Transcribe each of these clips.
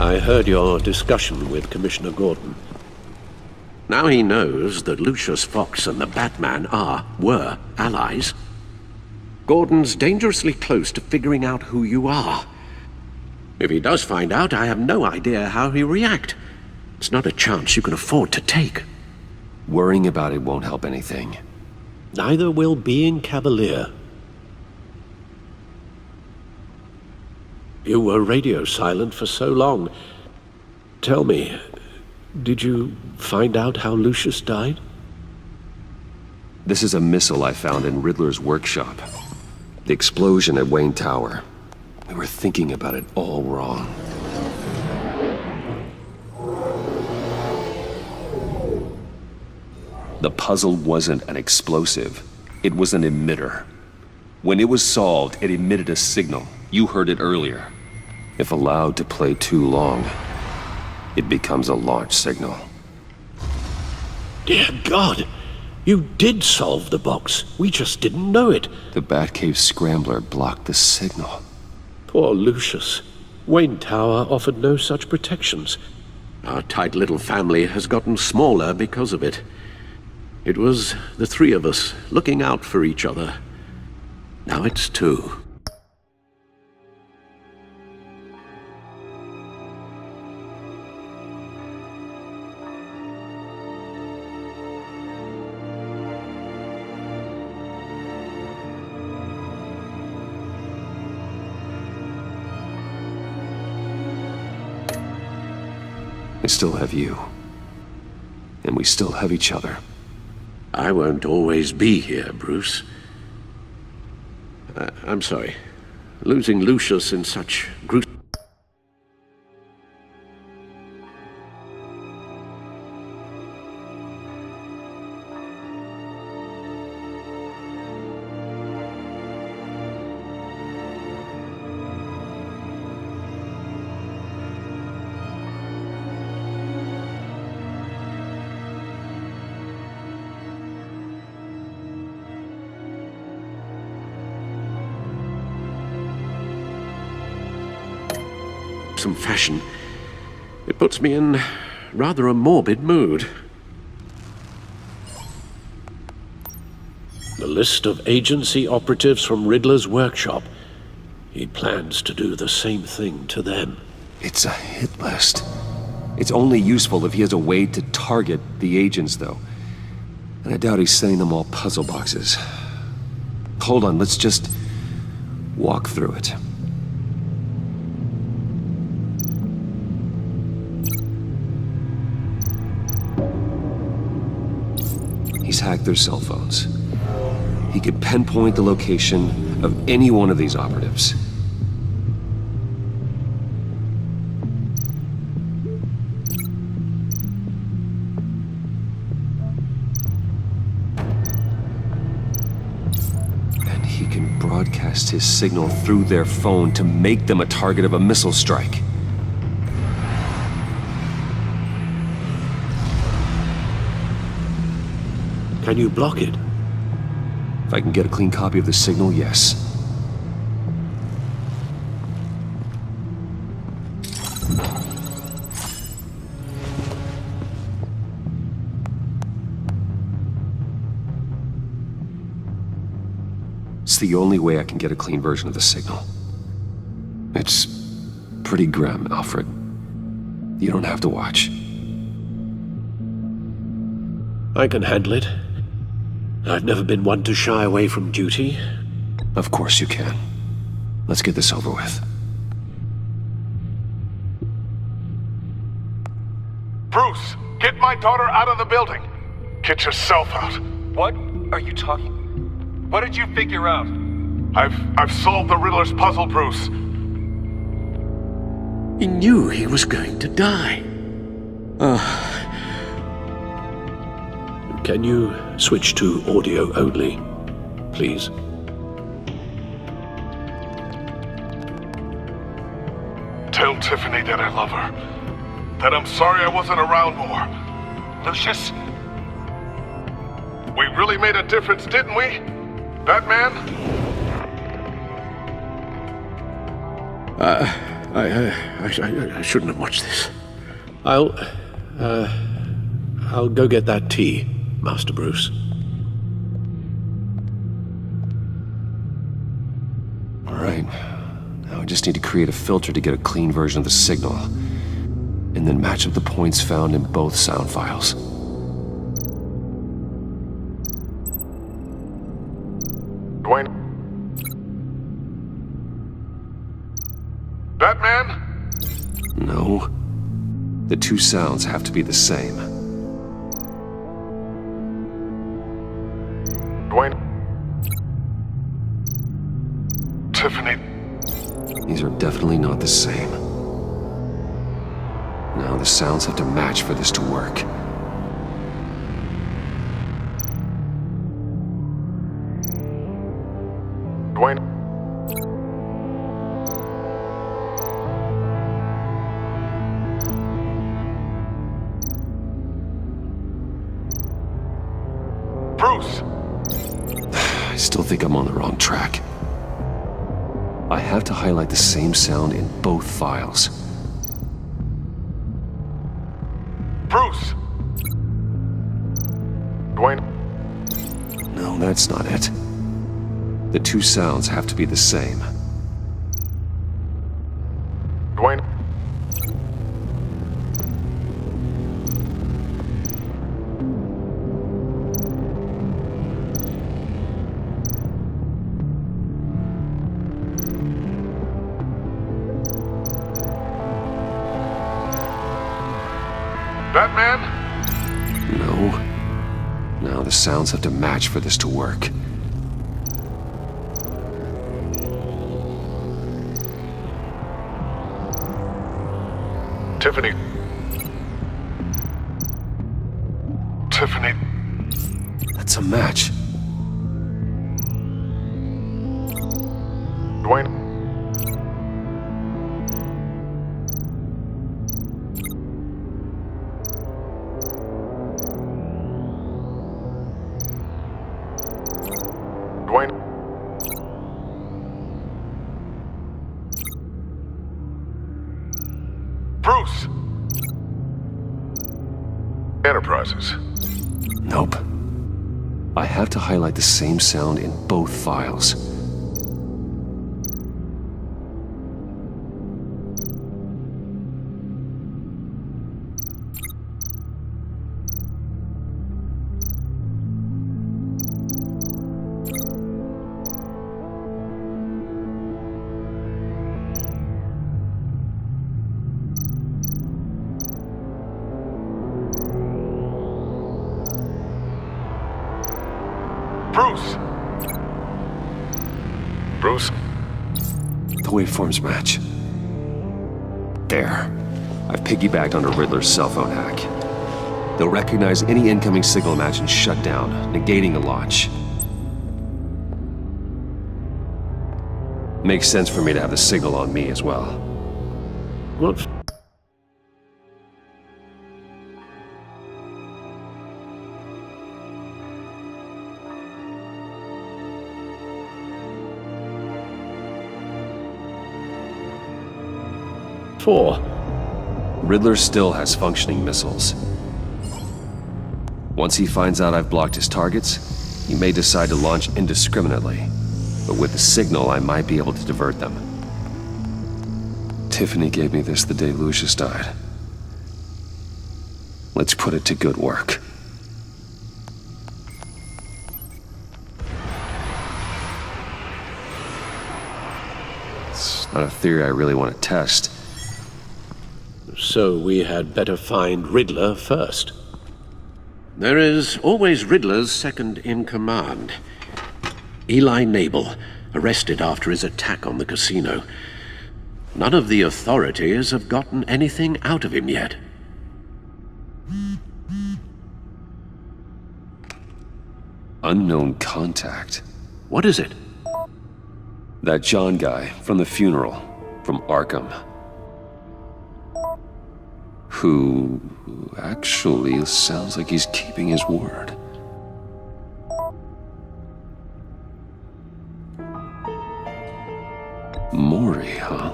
I heard your discussion with Commissioner Gordon. Now he knows that Lucius Fox and the Batman were allies. Gordon's dangerously close to figuring out who you are. If he does find out, I have no idea how he'll react. It's not a chance you can afford to take. Worrying about it won't help anything. Neither will being cavalier. You were radio silent for so long. Tell me, did you find out how Lucius died? This is a missile I found in Riddler's workshop. The explosion at Wayne Tower. We were thinking about it all wrong. The puzzle wasn't an explosive. It was an emitter. When it was solved, it emitted a signal. You heard it earlier. If allowed to play too long, it becomes a launch signal. Dear God! You did solve the box. We just didn't know it. The Batcave scrambler blocked the signal. Poor Lucius. Wayne Tower offered no such protections. Our tight little family has gotten smaller because of it. It was the three of us looking out for each other. Now it's two. I still have you. And we still have each other. I won't always be here, Bruce. I'm sorry. Losing Lucius in such gruesome... fashion, it puts me in rather a morbid mood. The list of agency operatives from Riddler's workshop. He plans to do the same thing to them. It's a hit list. It's only useful if he has a way to target the agents, though. And I doubt he's sending them all puzzle boxes. Hold on, let's just walk through it. He's hacked their cell phones. He could pinpoint the location of any one of these operatives. And he can broadcast his signal through their phone to make them a target of a missile strike. Can you block it? If I can get a clean copy of the signal, yes. It's the only way I can get a clean version of the signal. It's pretty grim, Alfred. You don't have to watch. I can handle it. I've never been one to shy away from duty. Of course you can. Let's get this over with. Bruce, get my daughter out of the building. Get yourself out. What are you talking? What did you figure out? I've solved the Riddler's puzzle, Bruce. He knew he was going to die. Can you switch to audio only, please? Tell Tiffany that I love her. That I'm sorry I wasn't around more. Lucius? We really made a difference, didn't we? Batman? I shouldn't have watched this. I'll go get that tea, Master Bruce. All right. Now I just need to create a filter to get a clean version of the signal, and then match up the points found in both sound files. Dwayne? Batman? No. The two sounds have to be the same. Dwayne? Tiffany? These are definitely not the same. Now the sounds have to match for this to work. Dwayne? Bruce! I still think I'm on the wrong track. I have to highlight the same sound in both files. Bruce! Dwayne? No, that's not it. The two sounds have to be the same. Dwayne? Batman? No. Now the sounds have to match for this to work. Tiffany? Tiffany? That's a match. Dwayne? Dwayne? Bruce! Enterprises. Nope. I have to highlight the same sound in both files. Bruce! Bruce? The waveforms match. There. I've piggybacked onto Riddler's cell phone hack. They'll recognize any incoming signal match and shut down, negating the launch. Makes sense for me to have the signal on me as well. What? For? Riddler still has functioning missiles. Once he finds out I've blocked his targets, he may decide to launch indiscriminately. But with the signal, I might be able to divert them. Tiffany gave me this the day Lucius died. Let's put it to good work. It's not a theory I really want to test. So we had better find Riddler first. There is always Riddler's second in command. Eli Nabel, arrested after his attack on the casino. None of the authorities have gotten anything out of him yet. Unknown contact. What is it? That John guy from the funeral, from Arkham. Who actually sounds like he's keeping his word. Maury, huh?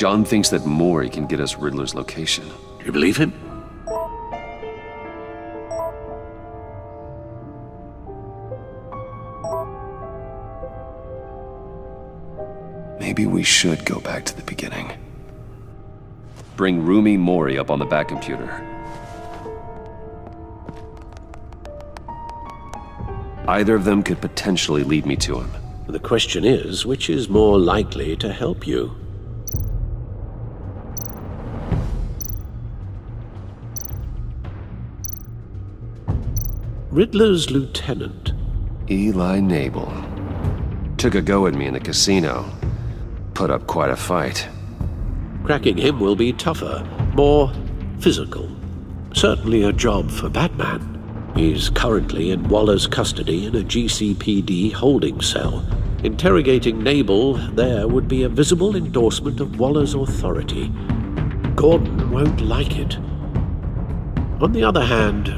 John thinks that Maury can get us Riddler's location. You believe him? Maybe we should go back to the beginning. Bring Rumi Mori up on the back computer. Either of them could potentially lead me to him. The question is, which is more likely to help you? Riddler's lieutenant. Eli Nabel. Took a go at me in the casino. Put up quite a fight. Cracking him will be tougher, more physical. Certainly a job for Batman. He's currently in Waller's custody in a GCPD holding cell. Interrogating Nabel there would be a visible endorsement of Waller's authority. Gordon won't like it. On the other hand,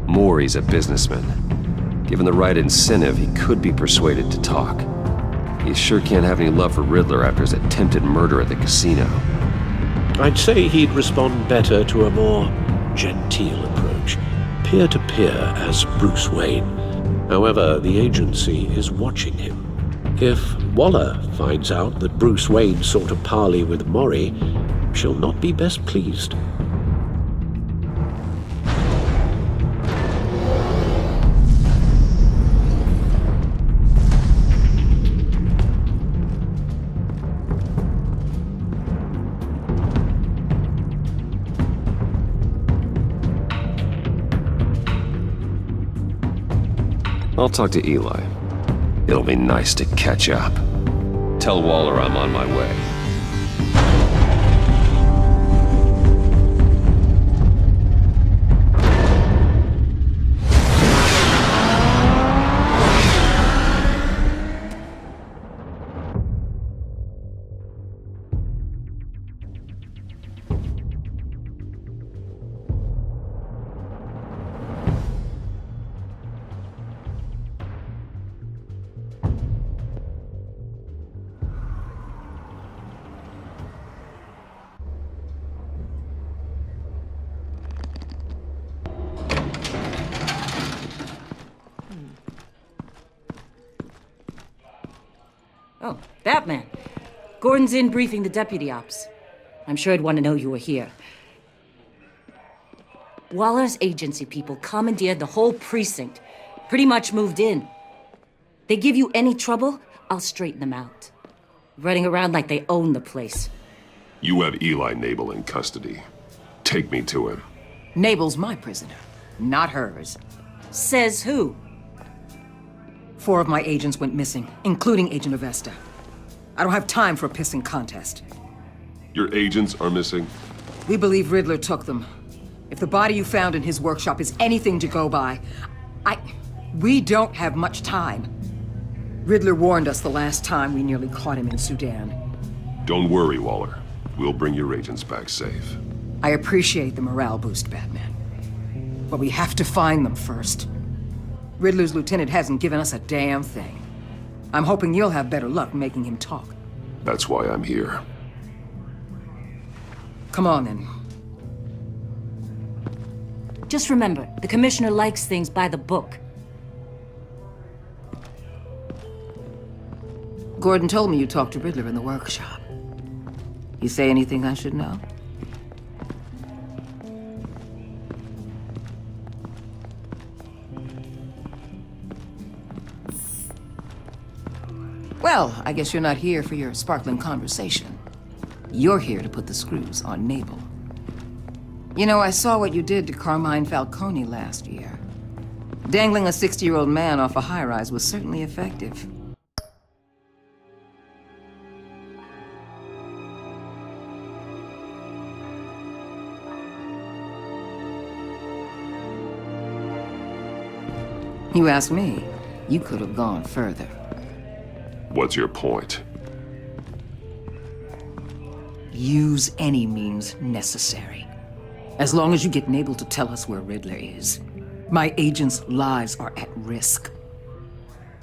Maury's a businessman. Given the right incentive, he could be persuaded to talk. He sure can't have any love for Riddler after his attempted murder at the casino. I'd say he'd respond better to a more genteel approach, peer-to-peer as Bruce Wayne. However, the agency is watching him. If Waller finds out that Bruce Wayne sought a parley with Mori, she'll not be best pleased. I'll talk to Eli. It'll be nice to catch up. Tell Waller I'm on my way. Oh, Batman. Gordon's in briefing the deputy ops. I'm sure I'd want to know you were here. Waller's agency people commandeered the whole precinct. Pretty much moved in. They give you any trouble, I'll straighten them out. Running around like they own the place. You have Eli Nabel in custody. Take me to him. Nabel's my prisoner, not hers. Says who? 4 of my agents went missing, including Agent Avesta. I don't have time for a pissing contest. Your agents are missing? We believe Riddler took them. If the body you found in his workshop is anything to go by, we don't have much time. Riddler warned us the last time we nearly caught him in Sudan. Don't worry, Waller. We'll bring your agents back safe. I appreciate the morale boost, Batman. But we have to find them first. Riddler's lieutenant hasn't given us a damn thing. I'm hoping you'll have better luck making him talk. That's why I'm here. Come on, then. Just remember, the commissioner likes things by the book. Gordon told me you talked to Riddler in the workshop. You say anything I should know? Well, I guess you're not here for your sparkling conversation. You're here to put the screws on Nabel. You know, I saw what you did to Carmine Falcone last year. Dangling a 60-year-old man off a high-rise was certainly effective. You ask me, you could have gone further. What's your point? Use any means necessary. As long as you get Nabel to tell us where Riddler is. My agents' lives are at risk.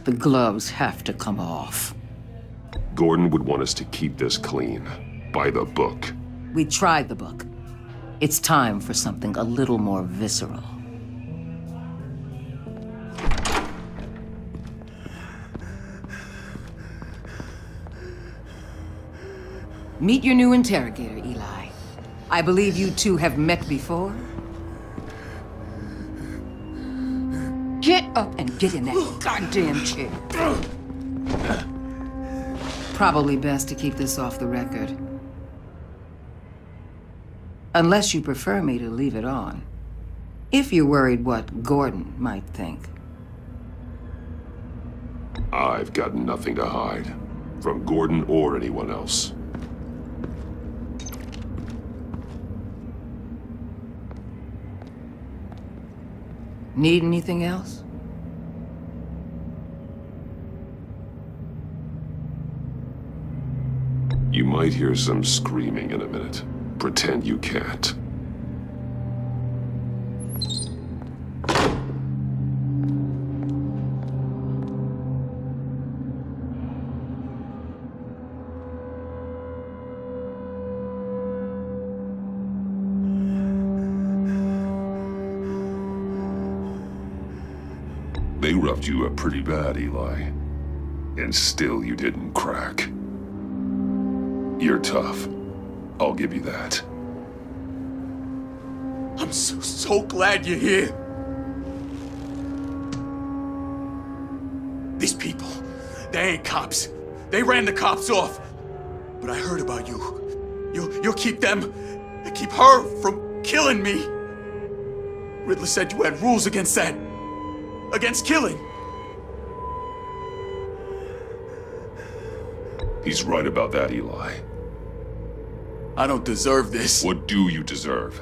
The gloves have to come off. Gordon would want us to keep this clean. By the book. We tried the book. It's time for something a little more visceral. Meet your new interrogator, Eli. I believe you two have met before. Get up and get in that goddamn chair. Probably best to keep this off the record. Unless you prefer me to leave it on. If you're worried what Gordon might think. I've got nothing to hide. From Gordon or anyone else. Need anything else? You might hear some screaming in a minute. Pretend you can't. They roughed you up pretty bad, Eli. And still you didn't crack. You're tough. I'll give you that. I'm so glad you're here. These people, they ain't cops. They ran the cops off. But I heard about you. You'll keep them, keep her from killing me. Riddler said you had rules against that. Against killing. He's right about that, Eli. I don't deserve this. What do you deserve?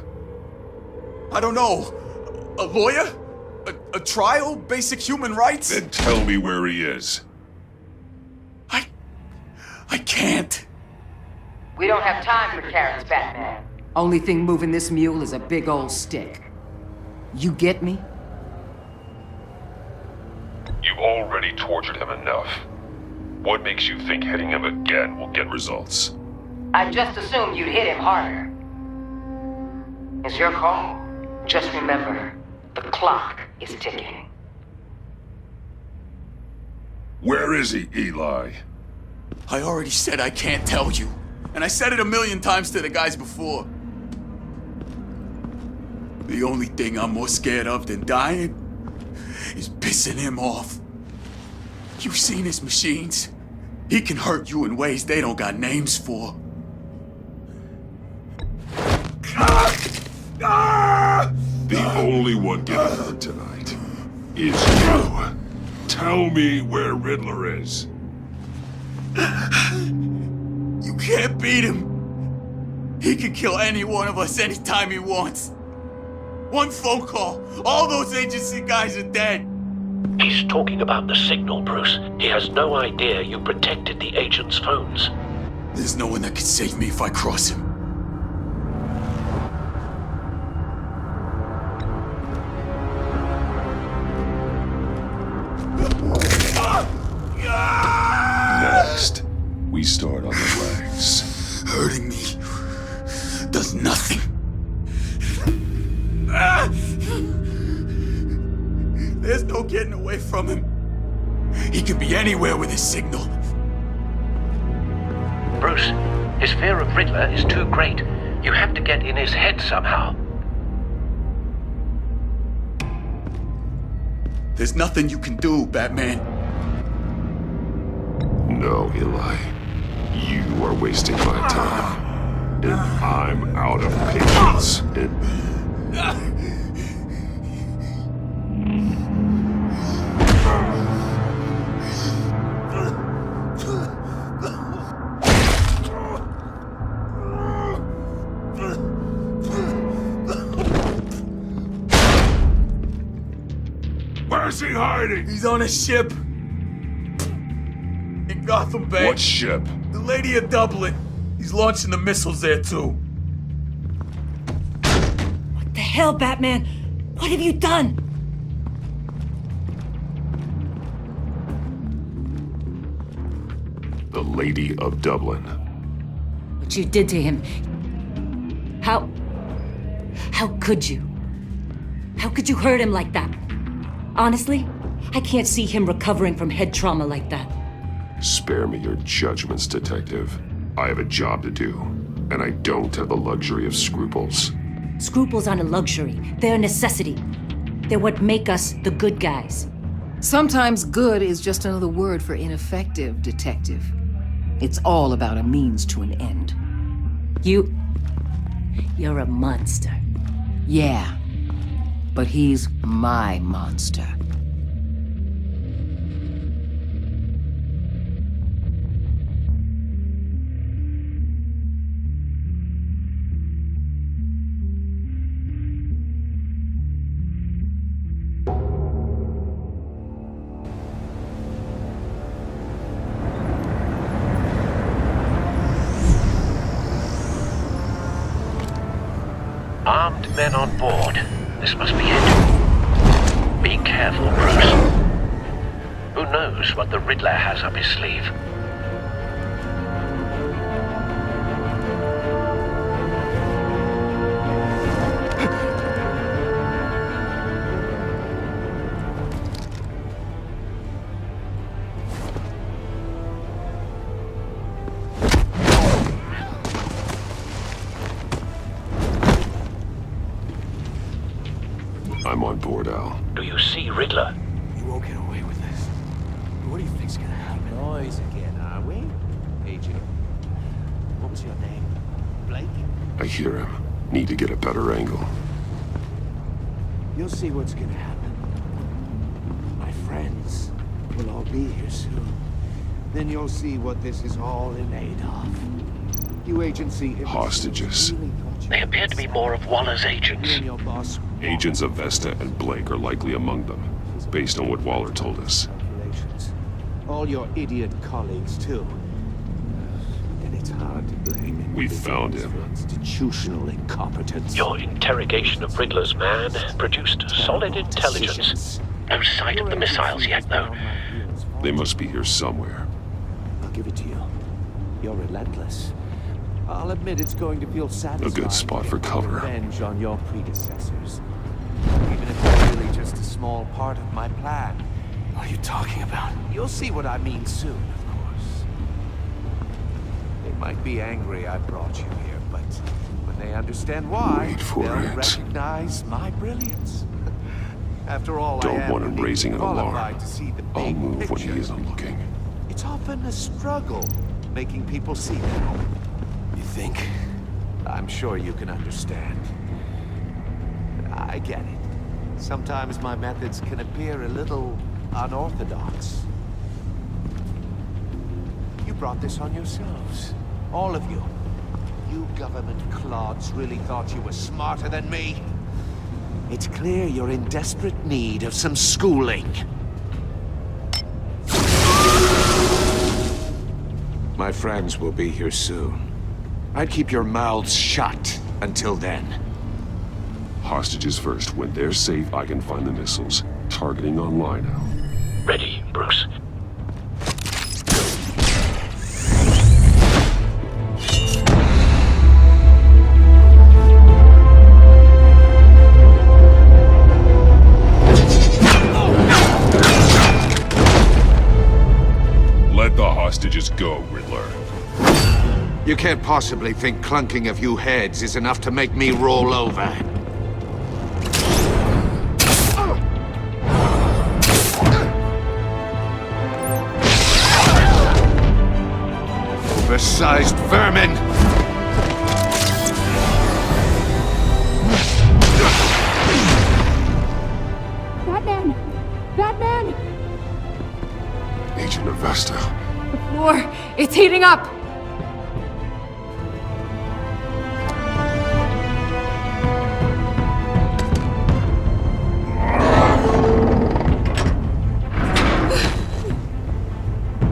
I don't know. A lawyer? A trial? Basic human rights? Then tell me where he is. I can't. We don't have time for Karen's Batman. Only thing moving this mule is a big old stick. You get me? You've already tortured him enough. What makes you think hitting him again will get results? I just assumed you'd hit him harder. It's your call. Just remember, the clock is ticking. Where is he, Eli? I already said I can't tell you. And I said it 1,000,000 times to the guys before. The only thing I'm more scared of than dying is pissing him off. You've seen his machines. He can hurt you in ways they don't got names for. The only one getting hurt tonight is you. Tell me where Riddler is. You can't beat him. He can kill any one of us anytime he wants. One phone call, all those agency guys are dead. He's talking about the signal, Bruce. He has no idea you protected the agent's phones. There's no one that can save me if I cross him. Next, we start on the legs. Hurting me does nothing. There's no getting away from him. He can be anywhere with his signal. Bruce, his fear of Riddler is too great. You have to get in his head somehow. There's nothing you can do, Batman. No, Eli. You are wasting my time. And I'm out of patience. Where's he hiding? He's on a ship. In Gotham Bay. What ship? The Lady of Dublin. He's launching the missiles there, too. What the hell, Batman? What have you done? The Lady of Dublin. What you did to him. How could you? How could you hurt him like that? Honestly, I can't see him recovering from head trauma like that. Spare me your judgments, Detective. I have a job to do, and I don't have the luxury of scruples. Scruples aren't a luxury. They're a necessity. They're what make us the good guys. Sometimes good is just another word for ineffective, Detective. It's all about a means to an end. You're a monster. Yeah, but he's my monster. Armed men on board. This must be it. Be careful, Bruce. Who knows what the Riddler has up his sleeve? I'm on board, Al. Do you see Riddler? You won't get away with this. What do you think's gonna happen? Noise again, are we? Agent. What was your name? Blake? I hear him. Need to get a better angle. You'll see what's gonna happen. My friends will all be here soon. Then you'll see what this is all in aid of. You agency... Hostages. They appear to be more of Waller's agents. Your boss... Agents of Vesta and Blake are likely among them, based on what Waller told us. All your idiot colleagues, too. And it's hard to blame We found him. for institutional incompetence. Your interrogation of Riddler's man produced solid intelligence. No sight of the missiles yet, though. They must be here somewhere. I'll give it to you. You're relentless. I'll admit it's going to feel satisfying. A good spot for cover. Revenge on your predecessors. Even if it's really just a small part of my plan. What are you talking about? You'll see what I mean soon, of course. They might be angry I brought you here, but when they understand why, Wait for they'll it. recognize my brilliance. After all, Don't I am want him uniquely raising an alarm. qualified to see the I'll big move when he picture. isn't looking. It's often a struggle making people see that. You think? I'm sure you can understand. I get it. Sometimes my methods can appear a little unorthodox. You brought this on yourselves. All of you. You government clods really thought you were smarter than me. It's clear you're in desperate need of some schooling. My friends will be here soon. I'd keep your mouths shut until then. Hostages first. When they're safe, I can find the missiles. Targeting online now. Ready, Bruce. Let the hostages go, Riddler. You can't possibly think clunking a few heads is enough to make me roll over. Oversized vermin! Batman! Batman! Agent of Vesta. The floor, it's heating up!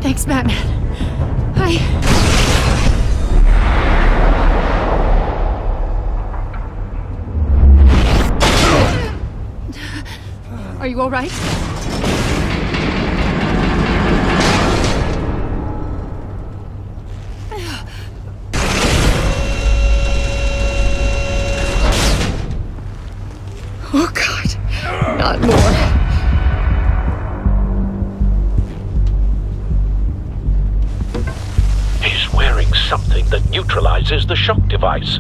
Thanks, Batman. Are you all right? Not more. He's wearing something that neutralizes the shock device.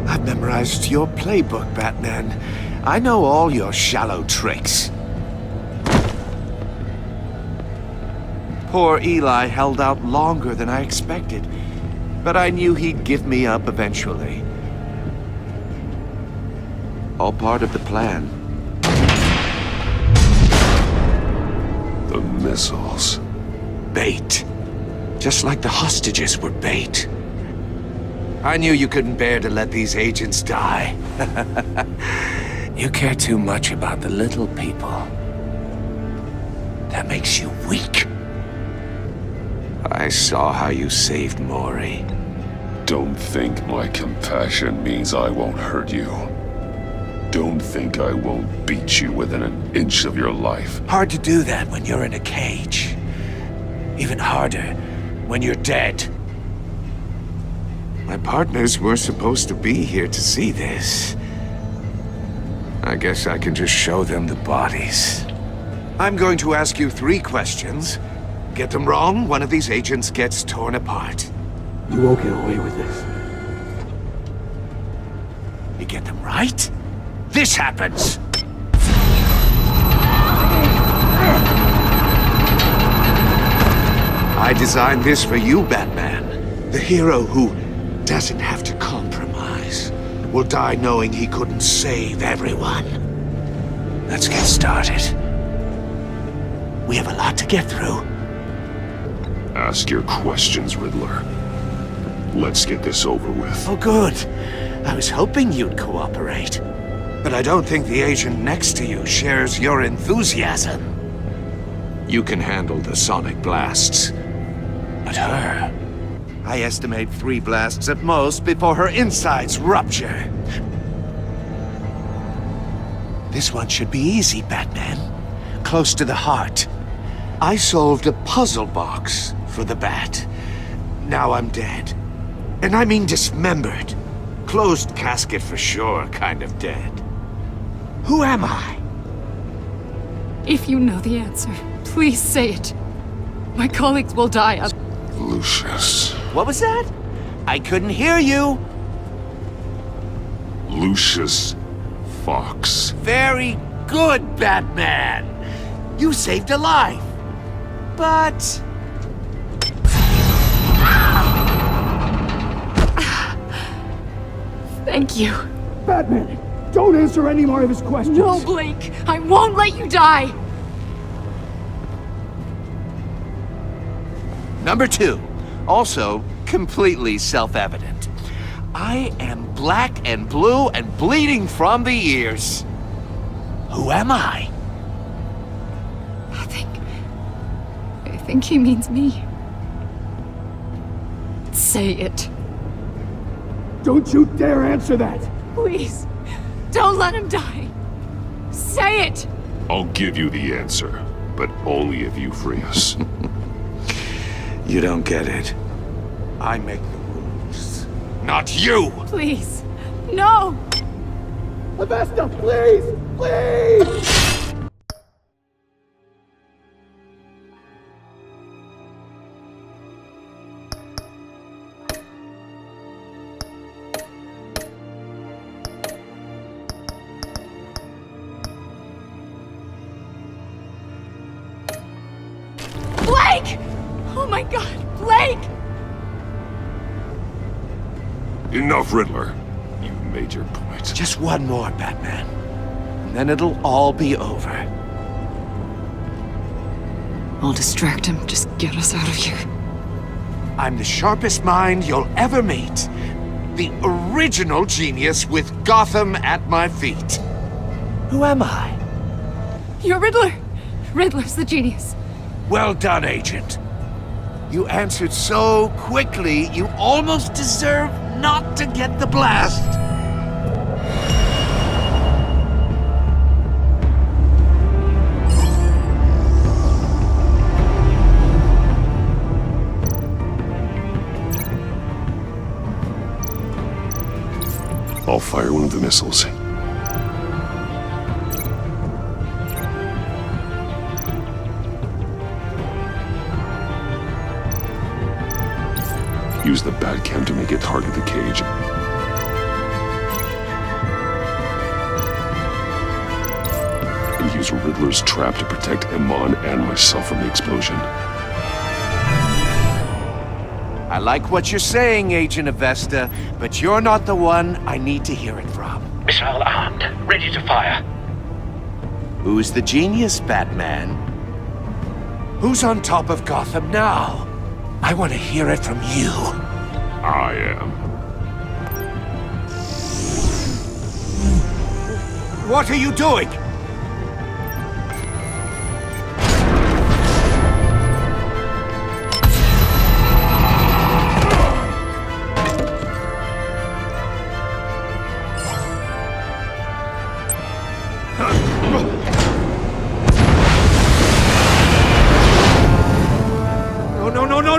I've memorized your playbook, Batman. I know all your shallow tricks. Poor Eli held out longer than I expected, but I knew he'd give me up eventually. All part of the plan. The missiles. Bait. Just like the hostages were bait. I knew you couldn't bear to let these agents die. You care too much about the little people. That makes you weak. I saw how you saved Maury. Don't think my compassion means I won't hurt you. Don't think I won't beat you within an inch of your life. Hard to do that when you're in a cage. Even harder when you're dead. My partners were supposed to be here to see this. I guess I can just show them the bodies. I'm going to ask you 3 questions. Get them wrong, one of these agents gets torn apart. You won't get away with this. You get them right, this happens! I designed this for you, Batman. The hero who doesn't have to compromise. Will die knowing he couldn't save everyone. Let's get started. We have a lot to get through. Ask your questions, Riddler. Let's get this over with. Oh, good. I was hoping you'd cooperate. But I don't think the agent next to you shares your enthusiasm. You can handle the sonic blasts. But her... I estimate 3 blasts at most before her insides rupture. This one should be easy, Batman. Close to the heart. I solved a puzzle box for the Bat. Now I'm dead. And I mean dismembered. Closed casket for sure, kind of dead. Who am I? If you know the answer, please say it. My colleagues will die. Lucius. What was that? I couldn't hear you. Lucius Fox. Very good, Batman. You saved a life. But... Thank you. Batman, don't answer any more of his questions. No, Blake. I won't let you die. Number 2. Also, completely self-evident. I am black and blue and bleeding from the ears. Who am I? I think he means me. Say it. Don't you dare answer that! Please. Don't let him die. Say it! I'll give you the answer, but only if you free us. You don't get it. I make the rules, not you! Please. No! Avesta, please! Please! Blake! Oh my God, Blake! Enough, Riddler. You've made your point. Just one more, Batman. And then it'll all be over. I'll distract him. Just get us out of here. I'm the sharpest mind you'll ever meet. The original genius with Gotham at my feet. Who am I? You're Riddler. Riddler's the genius. Well done, Agent. You answered so quickly, you almost deserve not to get the blast. I'll fire one of the missiles. Use the Batcam to make it target the cage. And use Riddler's trap to protect Iman and myself from the explosion. I like what you're saying, Agent Avesta, but you're not the one I need to hear it from. Missile armed, ready to fire. Who's the genius, Batman? Who's on top of Gotham now? I want to hear it from you. I am. What are you doing?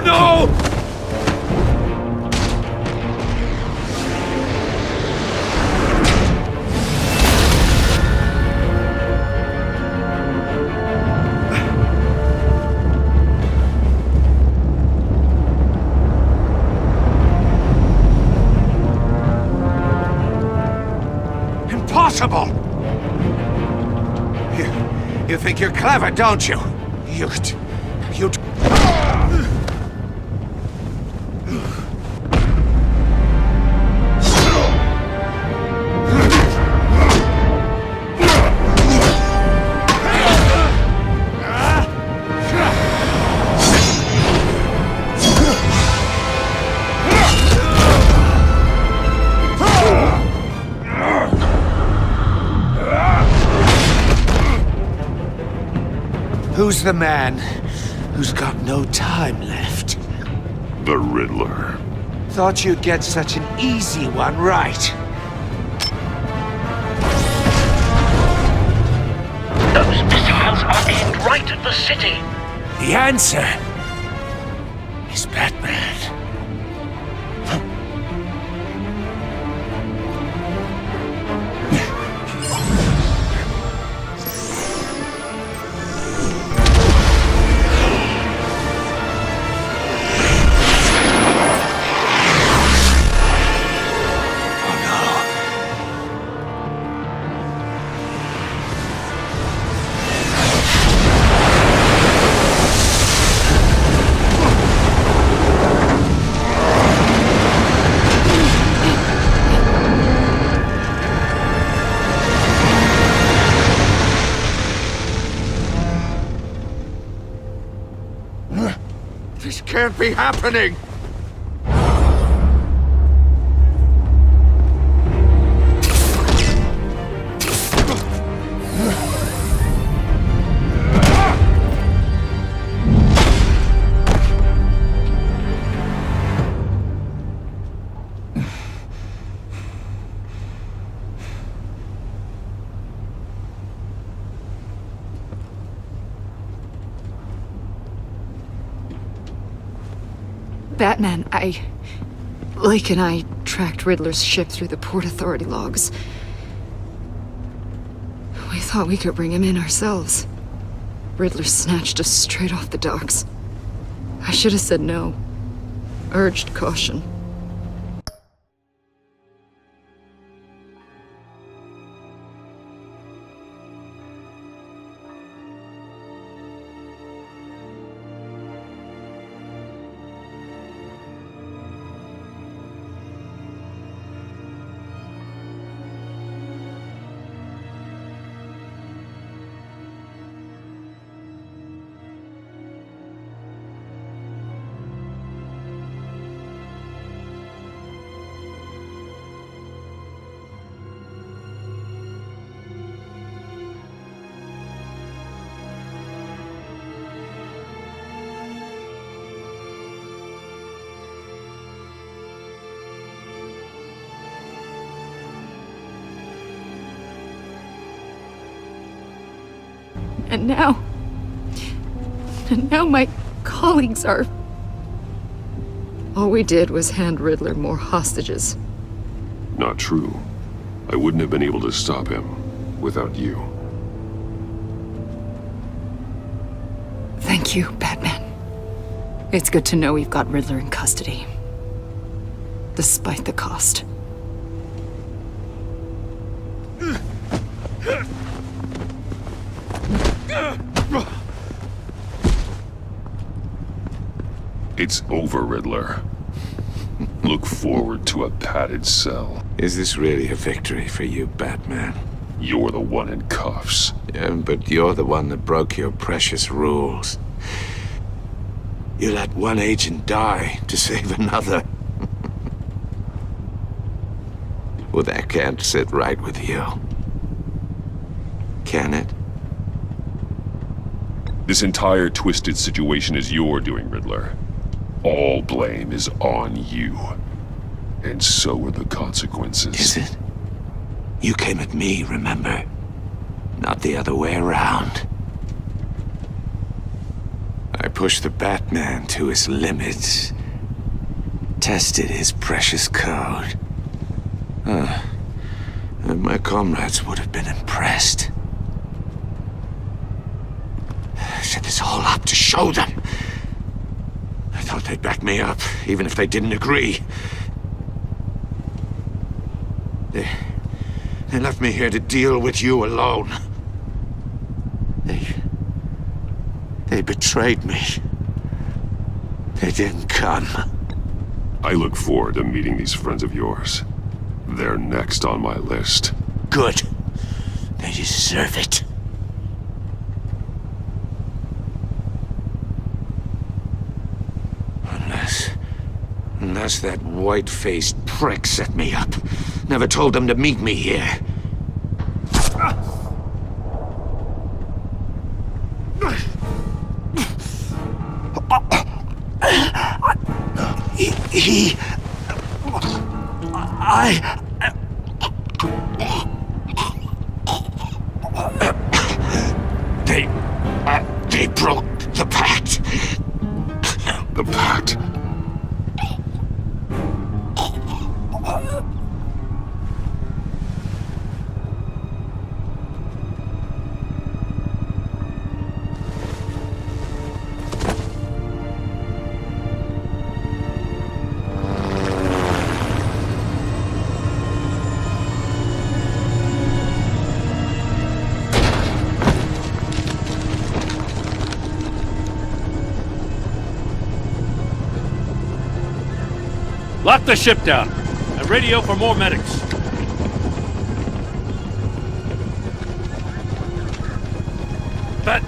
No! Impossible! You think you're clever, don't you? You... Who's the man who's got no time left? The Riddler. Thought you'd get such an easy one right. Those missiles are aimed right at the city. The answer is Batman. This can't be happening! Batman, Lake and I tracked Riddler's ship through the Port Authority logs. We thought we could bring him in ourselves. Riddler snatched us straight off the docks. I should have said no. Urged caution. And now my colleagues are... All we did was hand Riddler more hostages. Not true. I wouldn't have been able to stop him without you. Thank you, Batman. It's good to know we've got Riddler in custody. despite the cost. It's over, Riddler. Look forward to a padded cell. Is this really a victory for you, Batman? You're the one in cuffs. Yeah, but you're the one that broke your precious rules. You let one agent die to save another. Well, that can't sit right with you. Can it? This entire twisted situation is your doing, Riddler. All blame is on you. And so are the consequences. Is it? You came at me, remember? Not the other way around. I pushed the Batman to his limits. Tested his precious code. And my comrades would have been impressed. I set this all up to show them. I thought they'd back me up, even if they didn't agree. They left me here to deal with you alone. They betrayed me. They didn't come. I look forward to meeting these friends of yours. They're next on my list. Good. They deserve it. Unless that white-faced prick set me up. Never told them to meet me here. They broke the pact. The pact? Lock the ship down and radio for more medics. But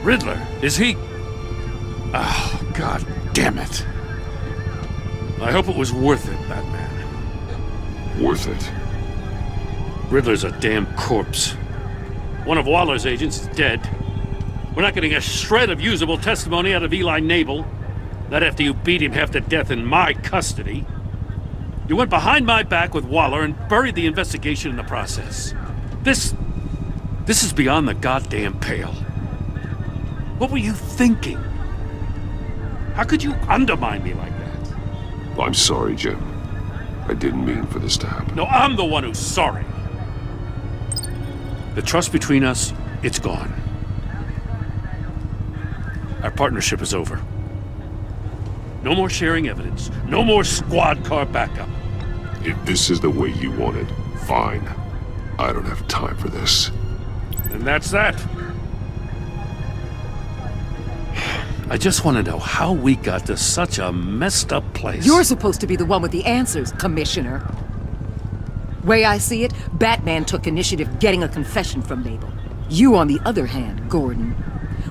Riddler, is he? Oh, God damn it. I hope it was worth it, Batman. Worth it? Riddler's a damn corpse. One of Waller's agents is dead. We're not getting a shred of usable testimony out of Eli Nabel. Not after you beat him half to death in my custody. You went behind my back with Waller and buried the investigation in the process. This is beyond the goddamn pale. What were you thinking? How could you undermine me like that? I'm sorry, Jim. I didn't mean for this to happen. No, I'm the one who's sorry. The trust between us, it's gone. Our partnership is over. No more sharing evidence. No more squad car backup. If this is the way you want it, fine. I don't have time for this. And that's that. I just want to know how we got to such a messed up place. You're supposed to be the one with the answers, Commissioner. Way I see it, Batman took initiative getting a confession from Nabel. You, on the other hand, Gordon,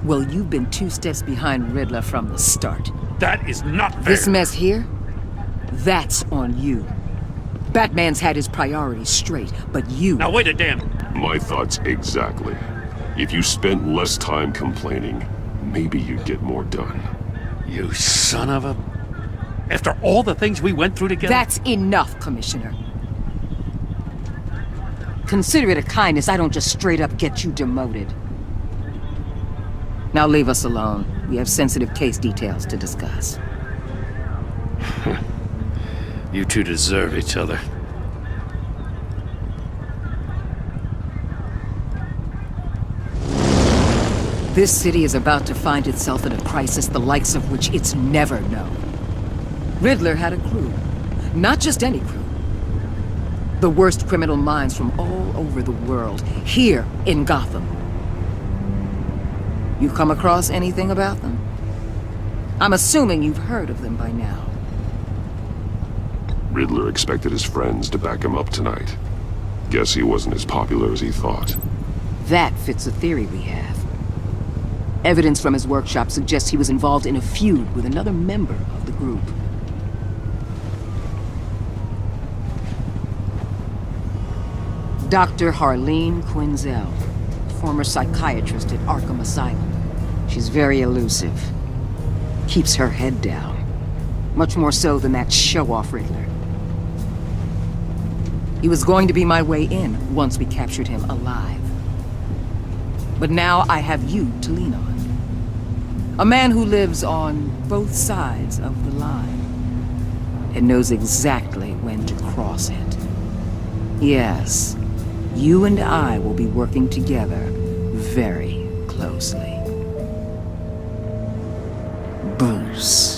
well, you've been 2 steps behind Riddler from the start. That is not fair. This mess here, that's on you. Batman's had his priorities straight, but you... Now wait a damn... My thoughts exactly. If you spent less time complaining, maybe you'd get more done. You son of a... After all the things we went through together... That's enough, Commissioner. Consider it a kindness I don't just straight up get you demoted. Now leave us alone. We have sensitive case details to discuss. You two deserve each other. This city is about to find itself in a crisis the likes of which it's never known. Riddler had a crew. Not just any crew. The worst criminal minds from all over the world, here in Gotham. You come across anything about them? I'm assuming you've heard of them by now. Riddler expected his friends to back him up tonight. Guess he wasn't as popular as he thought. That fits a theory we have. Evidence from his workshop suggests he was involved in a feud with another member of the group. Dr. Harleen Quinzel, former psychiatrist at Arkham Asylum. She's very elusive. Keeps her head down. Much more so than that show-off Riddler. He was going to be my way in once we captured him alive. But now I have you to lean on. A man who lives on both sides of the line and knows exactly when to cross it. Yes, you and I will be working together very closely. Bruce.